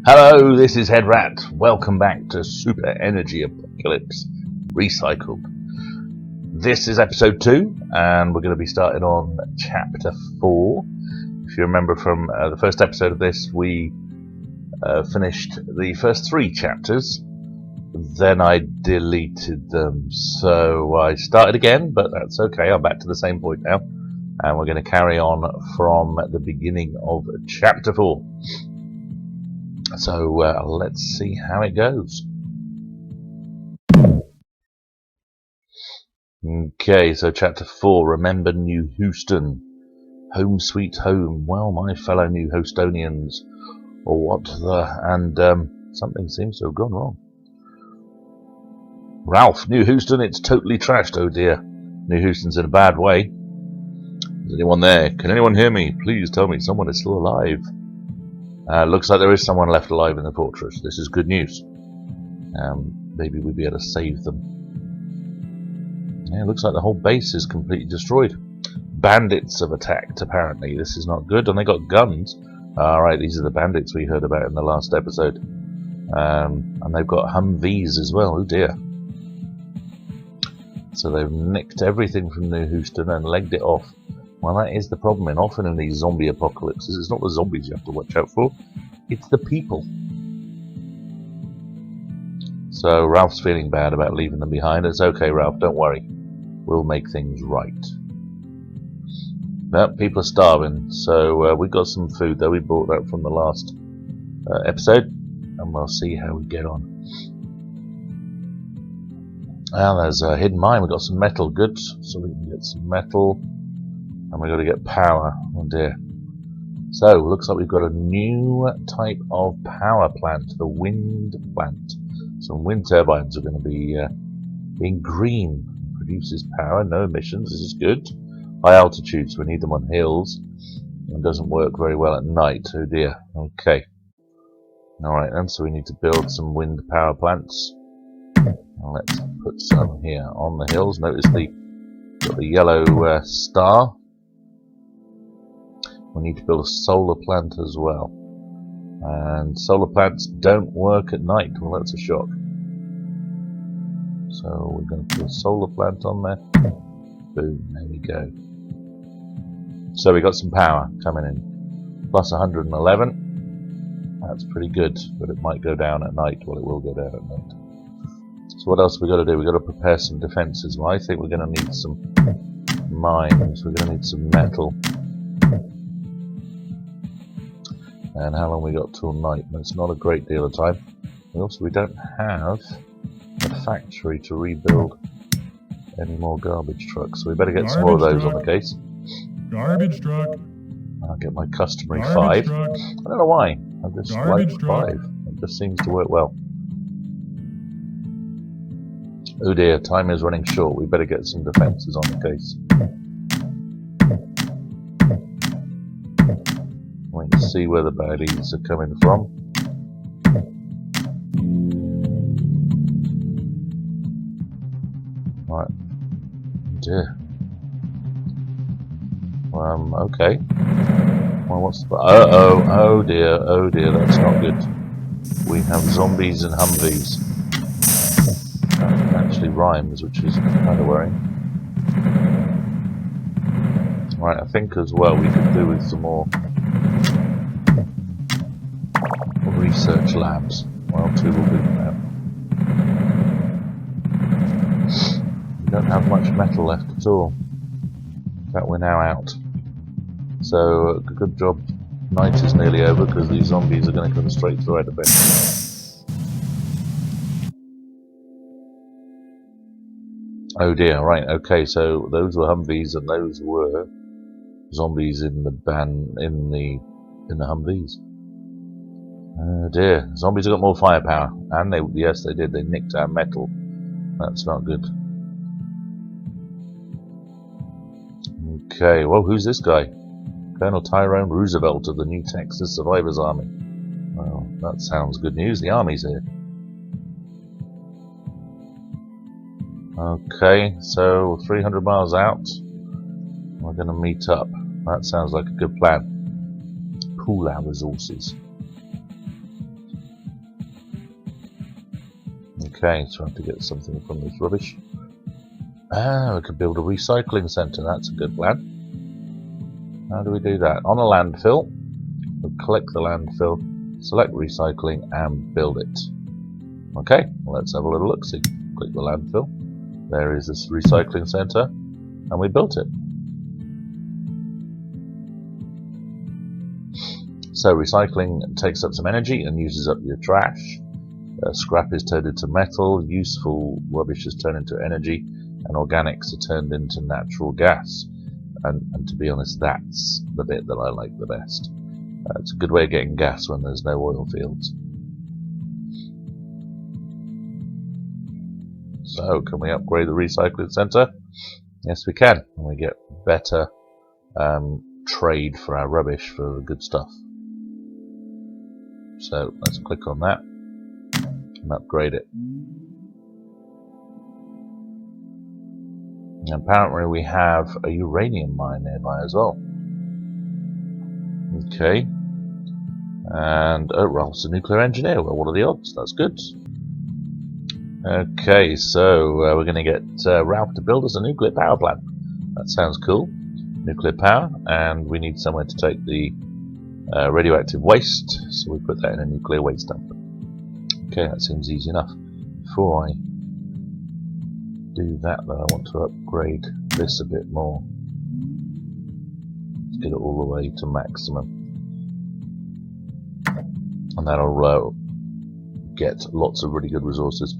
Hello, this is Head Rat. Welcome back to Super Energy Apocalypse Recycled. This is episode 2, and we're going to be starting on chapter 4. If you remember from the first episode of this, we finished the first 3 chapters. Then I deleted them, so I started again, but that's okay. I'm back to the same point now, and we're going to carry on from the beginning of chapter 4. So let's see how it goes. Okay, so chapter 4, Remember New Houston. Home sweet home. Well, my fellow New Houstonians. Or what the... And something seems to have gone wrong. Ralph, New Houston, it's totally trashed, oh dear. New Houston's in a bad way. Is anyone there? Can anyone hear me? Please tell me someone is still alive. Looks like there is someone left alive in the fortress. This is good news. Maybe we'll be able to save them. Yeah, looks like the whole base is completely destroyed. Bandits have attacked, apparently. This is not good, and they got guns. Alright, these are the bandits we heard about in the last episode. And they've got Humvees as well. Oh dear. So they've nicked everything from New Houston and legged it off. Well, that is the problem, and often in these zombie apocalypses, it's not the zombies you have to watch out for, it's the people. So Ralph's feeling bad about leaving them behind. It's okay, Ralph, don't worry. We'll make things right. No, people are starving, so we got some food, though. We bought that from the last episode, and we'll see how we get on. Now there's a hidden mine. We've got some metal goods, so we can get some metal. And we've got to get power. Oh dear. So, looks like we've got a new type of power plant, the wind plant. Some wind turbines are going to be in green. Produces power, no emissions, this is good. High altitudes, we need them on hills. And doesn't work very well at night, oh dear. Okay. Alright then, so we need to build some wind power plants. And let's put some here on the hills. Notice got the yellow star. We need to build a solar plant as well. And solar plants don't work at night. Well, that's a shock. So we're going to put a solar plant on there. Boom, there we go. So we got some power coming in. Plus 111. That's pretty good, but it might go down at night. Well, it will go down at night. So what else we got to do? We've got to prepare some defences. Well, I think we're going to need some mines. We're going to need some metal. And how long we got till night? It's not a great deal of time. And also we don't have a factory to rebuild any more garbage trucks, so we better get some more of those on the case. Garbage truck. I'll get my customary 5. I don't know why. I just like 5. It just seems to work well. Oh dear, time is running short. We better get some defences on the case. We can see where the baddies are coming from. Right. Dear. Okay. Well, what's the... oh dear, that's not good. We have zombies and Humvees. That actually rhymes, which is kind of worrying. Right, I think as well we could do with some more research labs. Well, 2 will do now. We don't have much metal left at all. In fact, we're now out. So, good job. Night is nearly over because these zombies are going to come straight through our defense. Oh dear, right, okay, so those were Humvees and those were zombies in the Humvees. Oh dear, zombies have got more firepower, and yes they did, they nicked our metal. That's not good. Okay, well, who's this guy? Colonel Tyrone Roosevelt of the New Texas Survivors Army. Well, that sounds good news, the army's here. Okay, so 300 miles out, we're going to meet up. That sounds like a good plan. Pool our resources. Okay, so I have to get something from this rubbish. Ah, we could build a recycling centre. That's a good plan. How do we do that? On a landfill, we'll collect the landfill, select recycling, and build it. Okay, well, let's have a little look. See, click the landfill. There is this recycling centre, and we built it. So recycling takes up some energy and uses up your trash. Scrap is turned into metal, useful rubbish is turned into energy, and organics are turned into natural gas. And to be honest, that's the bit that I like the best. It's a good way of getting gas when there's no oil fields. So, can we upgrade the recycling centre? Yes, we can. And we get better trade for our rubbish for the good stuff. So, let's click on that and upgrade it. And apparently we have a uranium mine nearby as well. Okay. And, oh, Ralph's a nuclear engineer. Well, what are the odds? That's good. Okay, so we're going to get Ralph to build us a nuclear power plant. That sounds cool. Nuclear power, and we need somewhere to take the radioactive waste, so we put that in a nuclear waste dump. Okay, that seems easy enough. Before I do that, though, I want to upgrade this a bit more. Let's get it all the way to maximum. And that'll get lots of really good resources.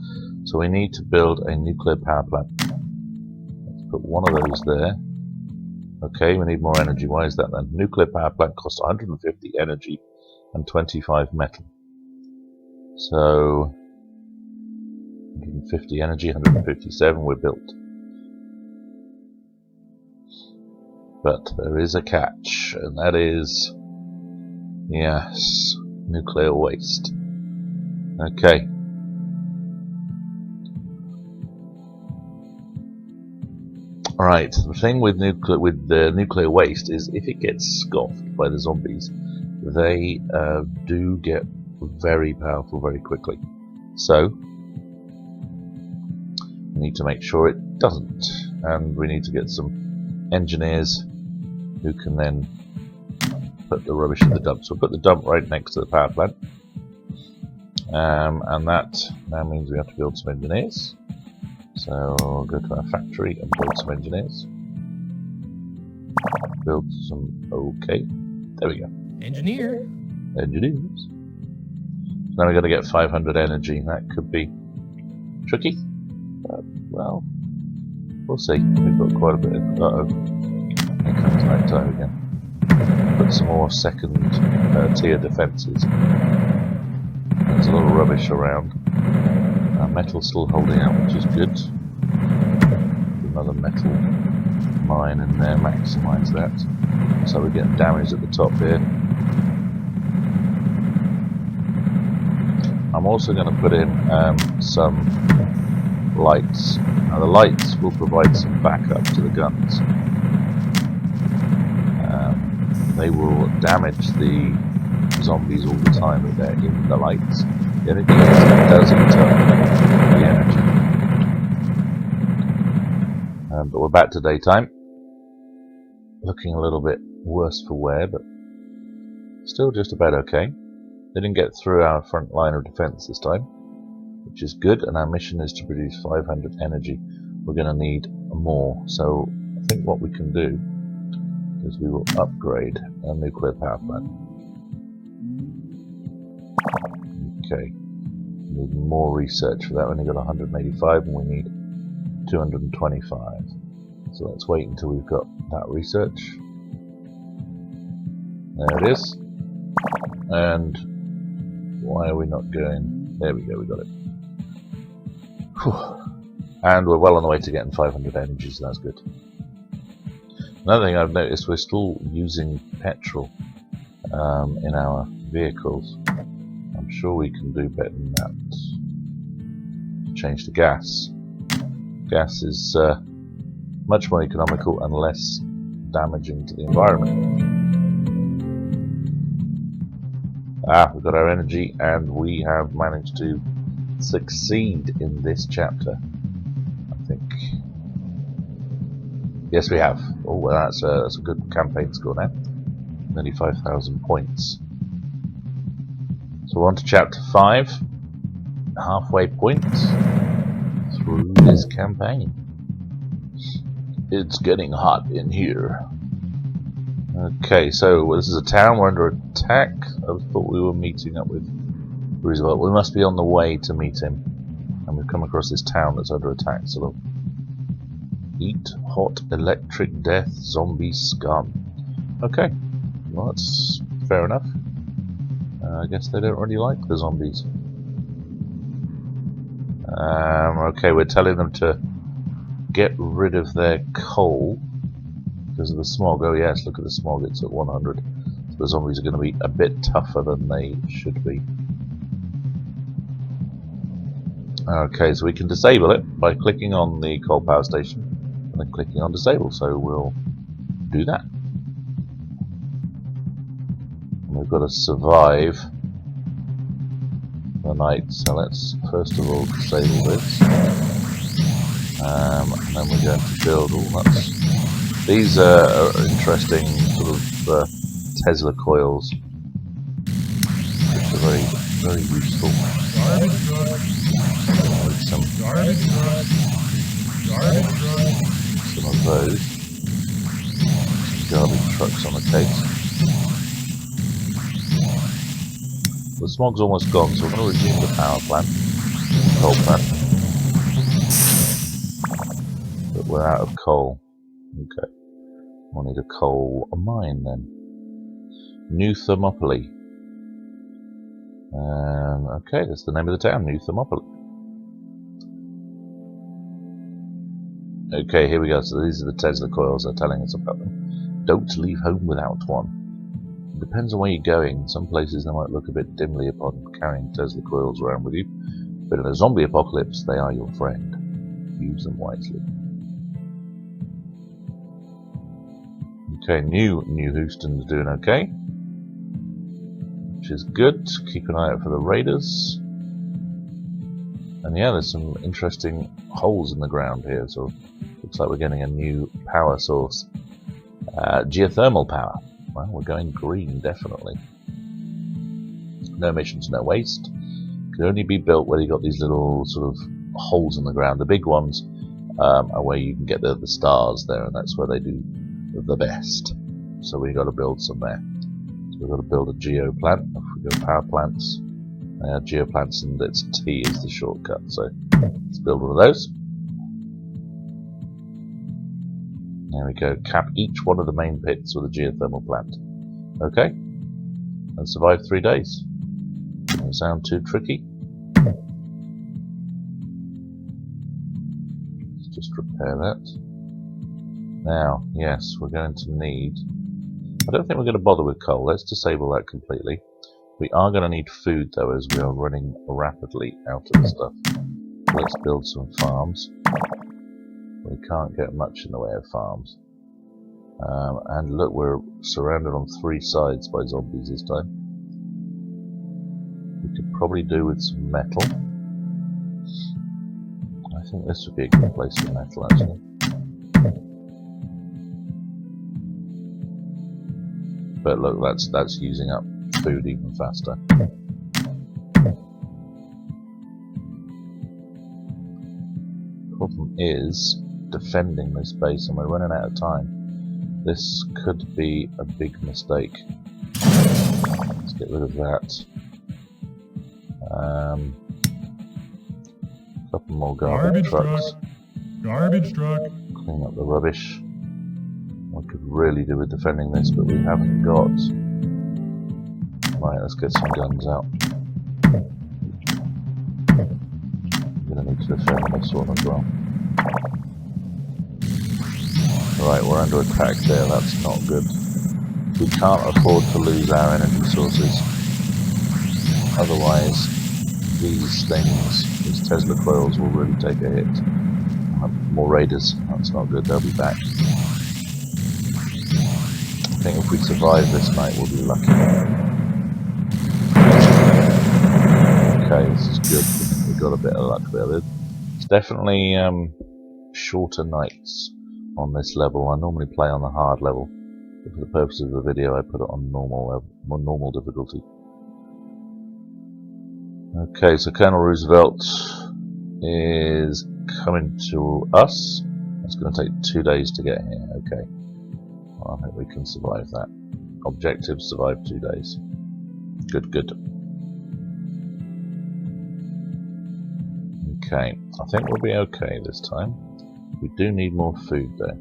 So we need to build a nuclear power plant. Let's put one of those there. Okay, we need more energy. Why is that then? Nuclear power plant costs 150 energy and 25 metal. So 150 energy, 157 we're built. But there is a catch, and that is, yes, nuclear waste. Okay. Right, the thing with nuclear waste is if it gets scoffed by the zombies, they do get very powerful very quickly. So we need to make sure it doesn't, and we need to get some engineers who can then put the rubbish in the dump. So we'll put the dump right next to the power plant, and that now means we have to build some engineers. So we'll go to our factory and build some engineers. Build some, okay, there we go. Engineer. Engineers. Now we're going to get 500 energy. That could be tricky. Well, we'll see. We've got quite a bit of, uh-oh. Here comes night time again. Put some more second tier defences. There's a lot of rubbish around. Our metal's still holding out, which is good. Another metal mine in there, maximise that. So we're getting damage at the top here. I'm also going to put in some lights. Now the lights will provide some backup to the guns. They will damage the zombies all the time if they're in the lights. The only thing is it does eat up the energy. But we're back to daytime. Looking a little bit worse for wear, but still just about okay. They didn't get through our front line of defense this time, which is good, and our mission is to produce 500 energy. We're going to need more, so I think what we can do is we will upgrade our nuclear power plant. Okay, we need more research for that. We only got 185 and we need 225. So let's wait until we've got that research. There it is. And why are we not going? There we go, we got it. Whew. And we're well on the way to getting 500 energy, so that's good. Another thing I've noticed, we're still using petrol in our vehicles. I'm sure we can do better than that. Change to gas. Gas is much more economical and less damaging to the environment. We've got our energy, and we have managed to succeed in this chapter? I think. Yes, we have. Oh, well, that's a good campaign score now. Nearly 5,000 points. So we're on to chapter 5. Halfway point through this campaign. It's getting hot in here. Okay, so this is a town. We're under attack. I thought we were meeting up with Roosevelt. We must be on the way to meet him. And we've come across this town that's under attack. So look. Heat, hot, electric, death, zombie scum. Okay, well that's fair enough. I guess they don't really like the zombies. Okay, we're telling them to get rid of their coal because of the smog. Oh yes, look at the smog, it's at 100. So the zombies are going to be a bit tougher than they should be. Okay, so we can disable it by clicking on the coal power station and then clicking on disable, so we'll do that. And we've got to survive the night, so let's first of all disable this. And then we're going to build all that. These are interesting sort of Tesla coils, which are very, very useful. Some of those. Garbage trucks on the case. The smog's almost gone, so we're going to resume the power plant. Coal plant. But we're out of coal. Okay. We'll need a coal mine then. New Thermopylae. Okay, that's the name of the town, New Thermopylae. Okay, here we go. So these are the Tesla coils they're telling us about them. Don't leave home without one. It depends on where you're going. Some places they might look a bit dimly upon carrying Tesla coils around with you, but in a zombie apocalypse they are your friend. Use them wisely. Okay, New Houston's doing okay, which is good. Keep an eye out for the raiders. And yeah, there's some interesting holes in the ground here, so looks like we're getting a new power source. Geothermal power. Well, we're going green, definitely. No emissions, no waste. Can only be built where you've got these little sort of holes in the ground. The big ones are where you can get the stars there, and that's where they do the best. So we've got to build some there. So we've got to build a geo plant. If we go power plants, geo plants, and it's T is the shortcut. So let's build one of those. There we go. Cap each one of the main pits with a geothermal plant. Okay. And survive 3 days. Doesn't sound too tricky. Let's just repair that. Now, yes, we're going to need... I don't think we're going to bother with coal. Let's disable that completely. We are going to need food, though, as we are running rapidly out of the stuff. Let's build some farms. We can't get much in the way of farms. And look, we're surrounded on 3 sides by zombies this time. We could probably do with some metal. I think this would be a good place for metal, actually. But look, that's using up food even faster. Problem is defending this base, and we're running out of time. This could be a big mistake. Let's get rid of that. A couple more garbage trucks. Garbage truck. Clean up the rubbish. I could really do with defending this, but we haven't got. Right, let's get some guns out. I'm going to need to defend this one as well. Right, we're under attack there, that's not good. We can't afford to lose our energy sources. Otherwise, these things, these Tesla coils will really take a hit. More raiders, that's not good, they'll be back. I think if we survive this night, we'll be lucky. Okay, this is good. We've got a bit of luck there. It's definitely shorter nights on this level. I normally play on the hard level, but for the purposes of the video I put it on normal difficulty. Okay, so Colonel Roosevelt is coming to us. It's going to take 2 days to get here. Okay, well, I think we can survive that. Objective: survive 2 days. Good, good. Okay, I think we'll be okay this time. We do need more food though.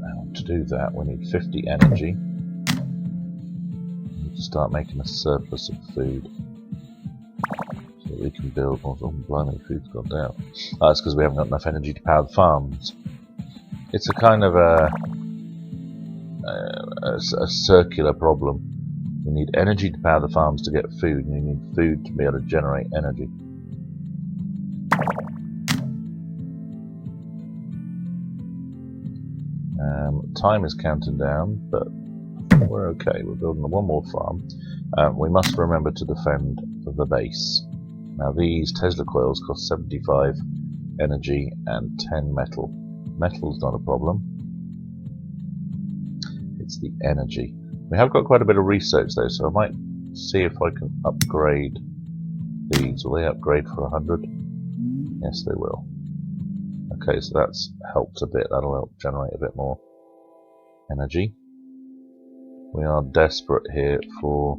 And to do that we need 50 energy. We need to start making a surplus of food so that we can build more. Oh blimey, food's gone down. Oh, that's because we haven't got enough energy to power the farms. It's a kind of a circular problem. You need energy to power the farms to get food, and you need food to be able to generate energy. Time is counting down, but I think we're okay. We're building one more farm. We must remember to defend the base. Now these Tesla coils cost 75 energy and 10 metal. Metal's not a problem. It's the energy. We have got quite a bit of research though, so I might see if I can upgrade these. Will they upgrade for 100? Yes, they will. Okay, so that's helped a bit. That'll help generate a bit more energy. We are desperate here for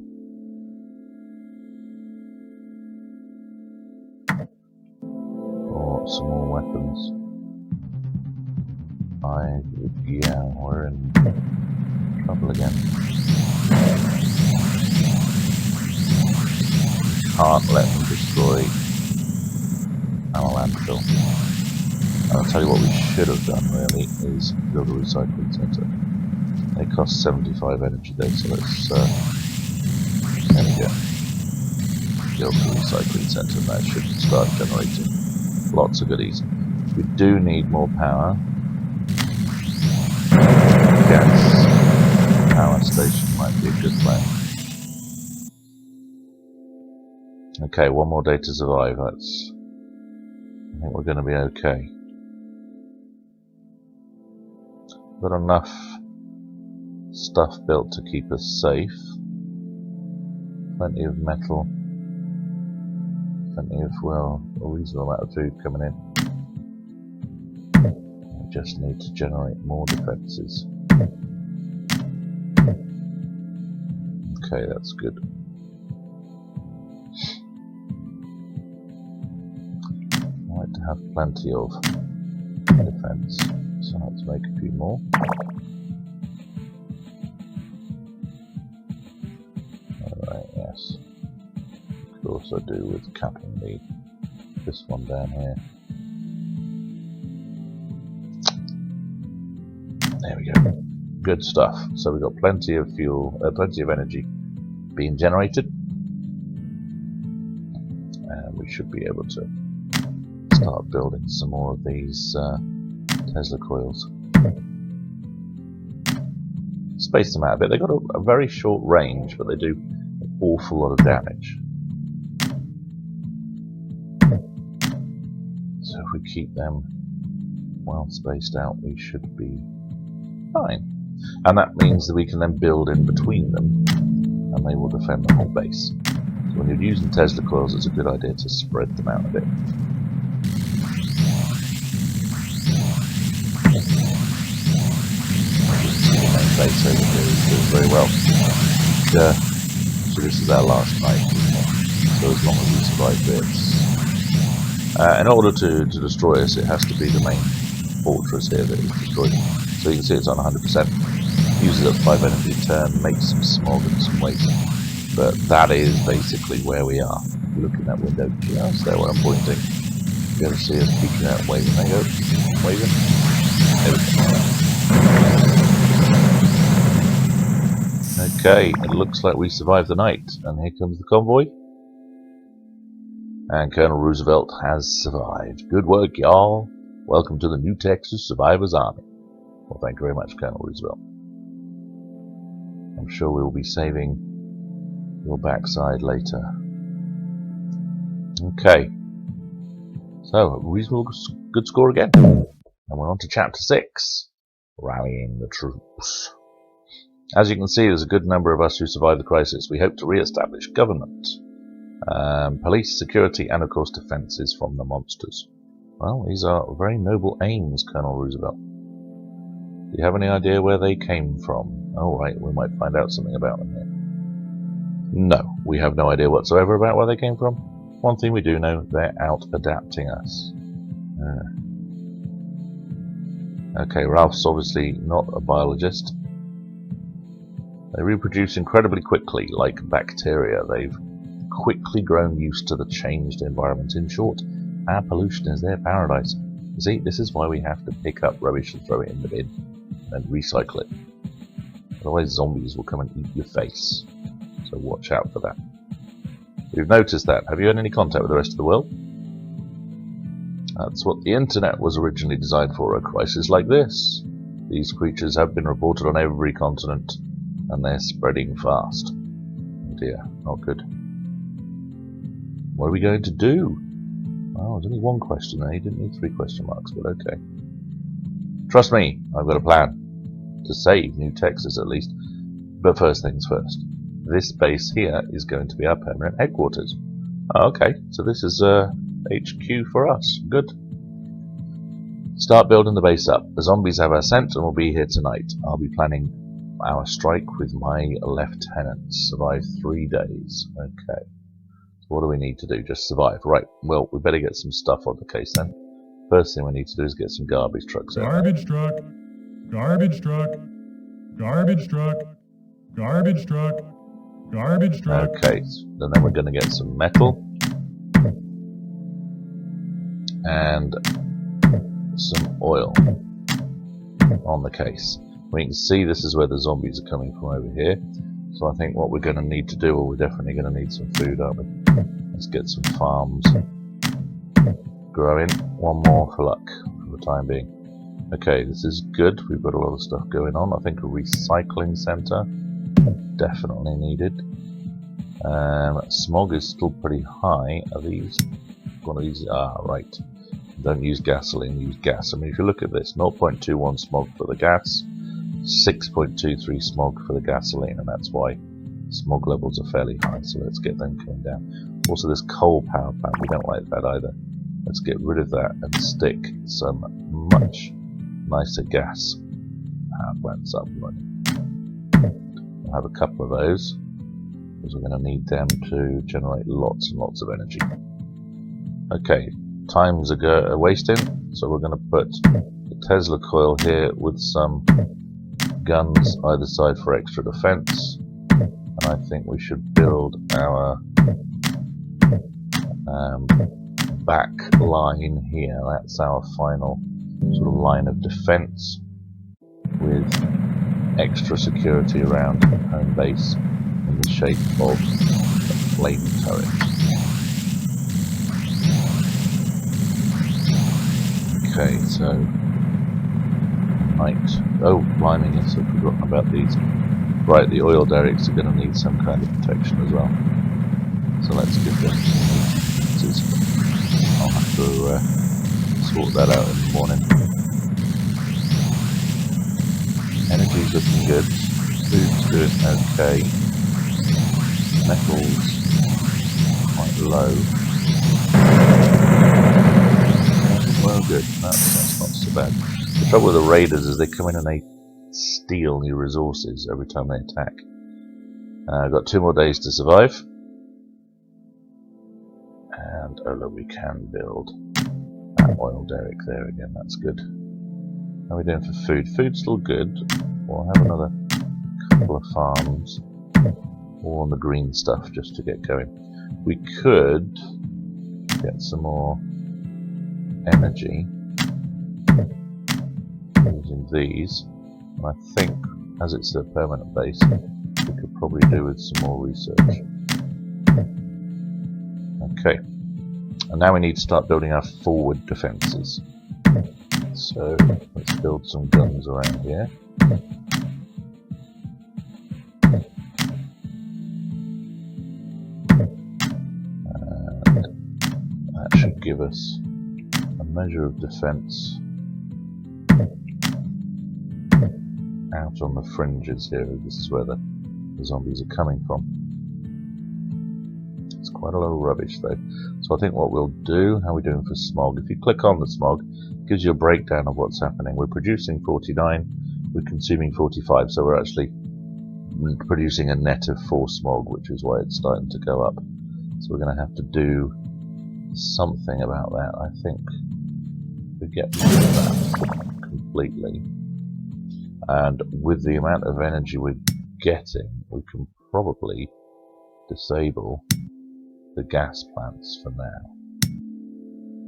some more weapons. Yeah, we're in trouble again. Can't let them destroy our landfill. And I'll tell you what we should have done really is build a recycling centre. They cost 75 energy though, so let's there we go. Build a recycling centre and that should start generating lots of goodies. We do need more power. Gas power station might be a good plan. Okay, one more day to survive. I think we're going to be okay. Got enough stuff built to keep us safe. Plenty of metal. Plenty of, well, a reasonable amount of food coming in. We just need to generate more defences. Okay, that's good. I like to have plenty of defence, so let's make a few more. Alright, yes. Could also do with capping this one down here. There we go. Good stuff. So we've got plenty of fuel, plenty of energy being generated, and we should be able to start building some more of these Tesla coils. Space them out a bit. They've got a very short range, but they do an awful lot of damage. So if we keep them well spaced out, we should be fine. And that means that we can then build in between them, and they will defend the whole base. So when you're using Tesla coils, it's a good idea to spread them out a bit. The main base over here is doing very well. So this is our last night, isn't it? So as long as we survive this, in order to destroy us, it has to be the main fortress here that is destroyed. So you can see it's on 100%. Uses up 5 energy a turn, makes some smog and some waste. But that is basically where we are. If you look in that window just there where I'm pointing, you're going to see us peeking out and waving. There you go. Waving. There we go. Okay, it looks like we survived the night. And here comes the convoy. And Colonel Roosevelt has survived. Good work, y'all. Welcome to the New Texas Survivors Army. Well, thank you very much, Colonel Roosevelt. I'm sure we'll be saving your backside later. Okay. So, a reasonable good score again. And we're on to Chapter 6. Rallying the troops. As you can see, there's a good number of us who survived the crisis. We hope to re-establish government. Police, security, and of course defences from the monsters. Well, these are very noble aims, Colonel Roosevelt. Do you have any idea where they came from? Oh, right, we might find out something about them here. No, we have no idea whatsoever about where they came from. One thing we do know, they're out-adapting us. Okay, Ralph's obviously not a biologist. They reproduce incredibly quickly, like bacteria. They've quickly grown used to the changed environment. In short, our pollution is their paradise. You see, this is why we have to pick up rubbish and throw it in the bin, and recycle it. Otherwise zombies will come and eat your face. So watch out for that. We've noticed that. Have you had any contact with the rest of the world? That's what the internet was originally designed for, a crisis like this. These creatures have been reported on every continent, and they're spreading fast. Oh dear, not good. What are we going to do? Oh, there's only one question there. You didn't need 3 question marks, but okay. Trust me, I've got a plan. To save New Texas, at least. But first things first. This base here is going to be our permanent headquarters. Okay, so this is HQ for us. Good. Start building the base up. The zombies have our scent and will be here tonight. I'll be planning our strike with my lieutenants. Survive 3 days. Okay. So what do we need to do? Just survive. Right. Well, we better get some stuff on the case then. First thing we need to do is get some garbage trucks out. Garbage truck. Garbage truck. Garbage truck. Garbage truck. Garbage truck. Okay. And then we're going to get some metal. And some oil on the case. We can see this is where the zombies are coming from over here. So I think what we're going to need to do, well, we're definitely going to need some food, aren't we? Let's get some farms growing. One more for luck for the time being. Okay, this is good. We've got a lot of stuff going on. I think a recycling centre definitely needed. Smog is still pretty high. Are these one of these? Ah, right. Don't use gasoline, use gas. I mean, if you look at this, 0.21 smog for the gas, 6.23 smog for the gasoline, and that's why smog levels are fairly high. So let's get them coming down. Also, this coal power plant, we don't like that either. Let's get rid of that and stick some much nicer gas power plants up and running. We'll have a couple of those, because we're going to need them to generate lots and lots of energy. Okay. Times are wasting, so we're going to put the Tesla coil here with some guns either side for extra defense, and I think we should build our back line here. That's our final sort of line of defense with extra security around home base in the shape of a flame turret. Okay, so blimey, yes, I've forgotten about these. Right, the oil derricks are going to need some kind of protection as well. So let's give them some. I'll have to sort that out in the morning. Energy's looking good. Food's doing okay. Metal's quite low. Well, good. That's not so bad. The trouble with the raiders is they come in and they steal your resources every time they attack. I've got 2 more days to survive. And, oh look, we can build that oil derrick there again. That's good. How are we doing for food? Food's still good. We'll have another couple of farms. All on the green stuff just to get going. We could get some more energy using these, and I think as it's a permanent base we could probably do with some more research. Okay, and now we need to start building our forward defences. So let's build some guns around here. And give us a measure of defense out on the fringes here. This is where the zombies are coming from. It's quite a lot of rubbish though. So I think what we'll do, how are we doing for smog? If you click on the smog, it gives you a breakdown of what's happening. We're producing 49, we're consuming 45, so we're actually producing a net of 4 smog, which is why it's starting to go up. So we're going to have to do something about that. I think we get rid of that completely, and with the amount of energy we're getting, we can probably disable the gas plants for now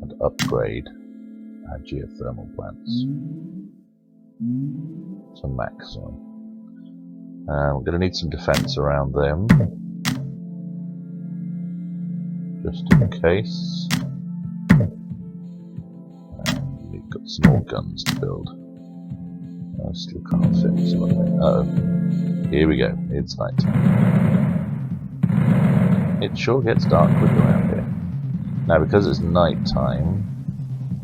and upgrade our geothermal plants to maximum. We're going to need some defense around them, just in case. And we've got some more guns to build. I still can't fit some of them. Uh-oh. Here we go. It's night time. It sure gets dark quick around here. Now, because it's night time,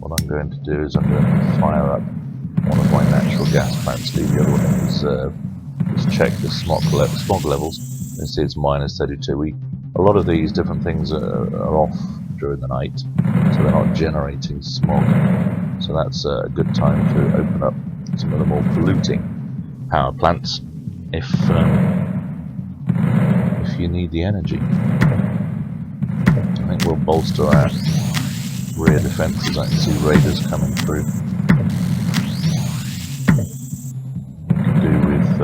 what I'm going to do is I'm going to fire up one of my natural gas plants, leave the other one in reserve. Just check the smog levels, and see it's minus 32. A lot of these different things are off during the night, so they're not generating smog. So that's a good time to open up some of the more polluting power plants if you need the energy. I think we'll bolster our rear defences. I can see raiders coming through. We can do with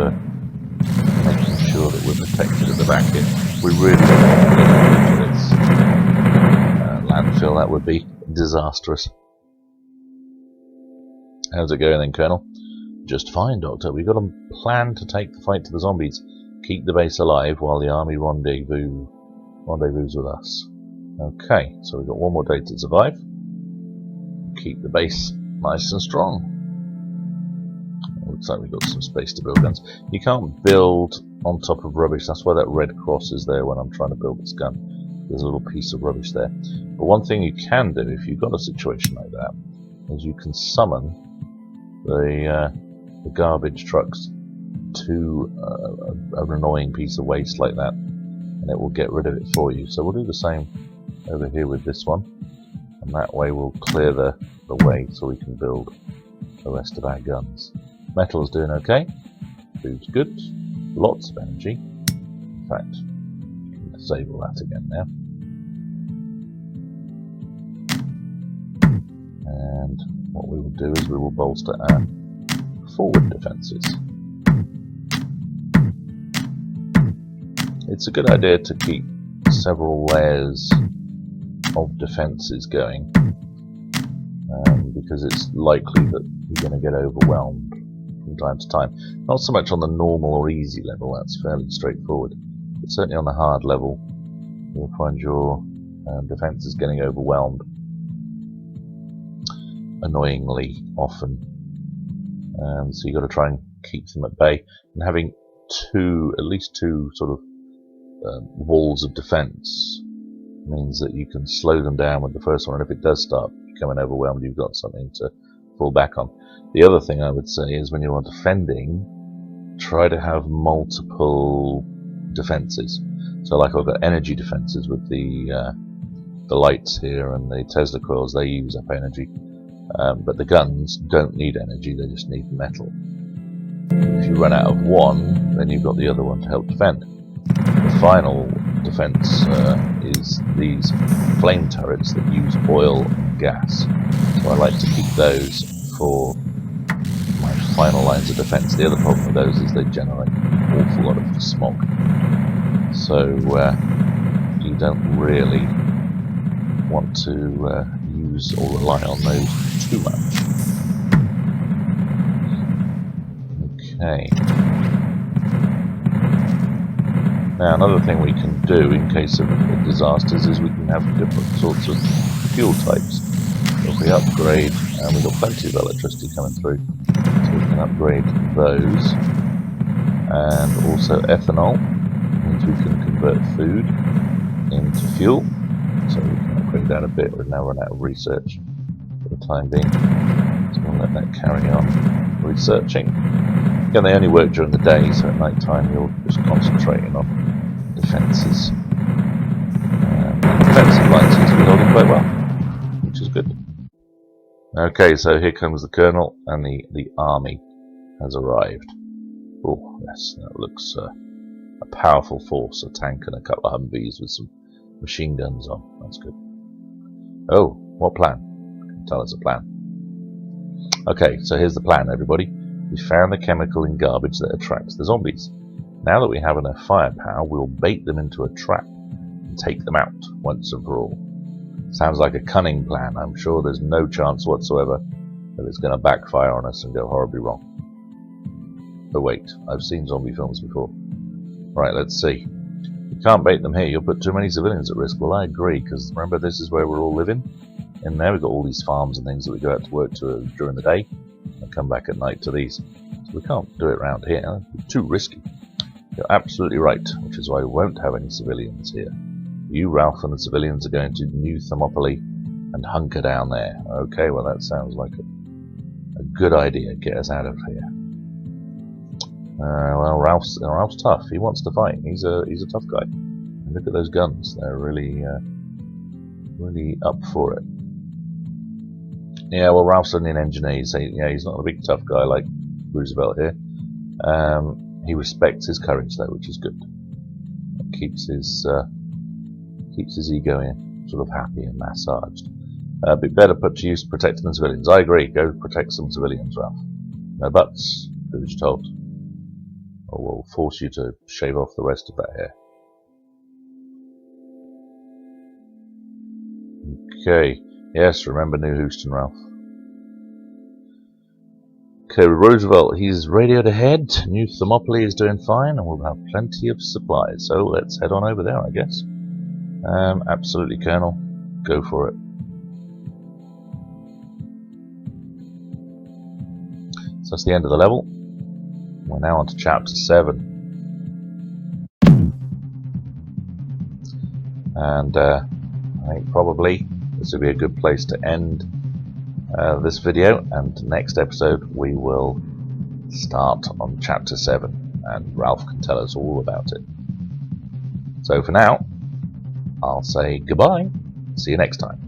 making sure that we're protected at the back here. We really don't want to get into this landfill. That would be disastrous. How's it going then, Colonel? Just fine, Doctor. We've got a plan to take the fight to the zombies. Keep the base alive while the army rendezvous with us. Okay, so we've got one more day to survive. Keep the base nice and strong. Looks like we've got some space to build guns. You can't build on top of rubbish. That's why that red cross is there when I'm trying to build this gun. There's a little piece of rubbish there. But one thing you can do if you've got a situation like that is you can summon the garbage trucks to an annoying piece of waste like that, and it will get rid of it for you. So we'll do the same over here with this one, and that way we'll clear the way so we can build the rest of our guns. Metal's doing okay, food's good, lots of energy. In fact, we can disable that again now. And what we will do is we will bolster our forward defences. It's a good idea to keep several layers of defences going, because it's likely that you're going to get overwhelmed from time to time. Not so much on the normal or easy level, that's fairly straightforward, but certainly on the hard level you'll find your defences getting overwhelmed annoyingly often. So you've got to try and keep them at bay, and having at least two sort of walls of defense means that you can slow them down with the first one, and if it does start becoming overwhelmed, you've got something to fall back on. The other thing I would say is when you're defending, try to have multiple defenses. So like I've got energy defenses with the lights here and the Tesla coils. They use up energy, but the guns don't need energy, they just need metal. If you run out of one, then you've got the other one to help defend. The final defense is these flame turrets that use oil and gas. So I like to keep those for my final lines of defense. The other problem with those is they generate an awful lot of smog. So you don't really want to use or rely on those too much. Okay. Now another thing we can do in case of disasters is we can have different sorts of fuel types. So if we upgrade, and we've got plenty of electricity coming through, so we can upgrade those. And also ethanol means we can convert food into fuel. So we can upgrade that a bit. We've now run out of research for the time being. So we'll let that carry on researching. Again, they only work during the day, so at night time you're just concentrating on defences. Defensive line seems to be holding quite well, which is good. Okay, so here comes the Colonel, and the army has arrived. Oh, yes, that looks a powerful force, a tank and a couple of Humvees with some machine guns on. That's good. Oh, what plan? Tell us a plan. Okay, so here's the plan, everybody. We found the chemical in garbage that attracts the zombies. Now that we have enough firepower, we'll bait them into a trap and take them out once and for all. Sounds like a cunning plan. I'm sure there's no chance whatsoever that it's going to backfire on us and go horribly wrong. But wait, I've seen zombie films before. Right, let's see. You can't bait them here, you'll put too many civilians at risk. Well, I agree, because remember, this is where we're all living. In there we've got all these farms and things that we go out to work to during the day and come back at night to these. So we can't do it around here. It's too risky. You're absolutely right, which is why we won't have any civilians here. You, Ralph, and the civilians are going to New Thermopylae and hunker down there. Okay, well that sounds like a good idea. Get us out of here. Well, Ralph's tough. He wants to fight. He's a tough guy. And look at those guns. They're really up for it. Yeah, well, Ralph's only an engineer. He's not a big tough guy like Roosevelt here. He respects his courage though, which is good. It keeps his ego sort of happy and massaged. Be better put to use protecting the civilians. I agree. Go protect some civilians, Ralph. No buts. Do as you're told. Or we'll force you to shave off the rest of that hair. Okay. Yes, remember New Houston, Ralph. Okay, Roosevelt, he's radioed ahead. New Thermopylae is doing fine, and we'll have plenty of supplies. So let's head on over there, I guess. Absolutely, Colonel. Go for it. So that's the end of the level. We're now on to Chapter 7. And I think probably this would be a good place to end this video, and next episode we will start on Chapter 7 and Ralph can tell us all about it. So for now, I'll say goodbye. See you next time.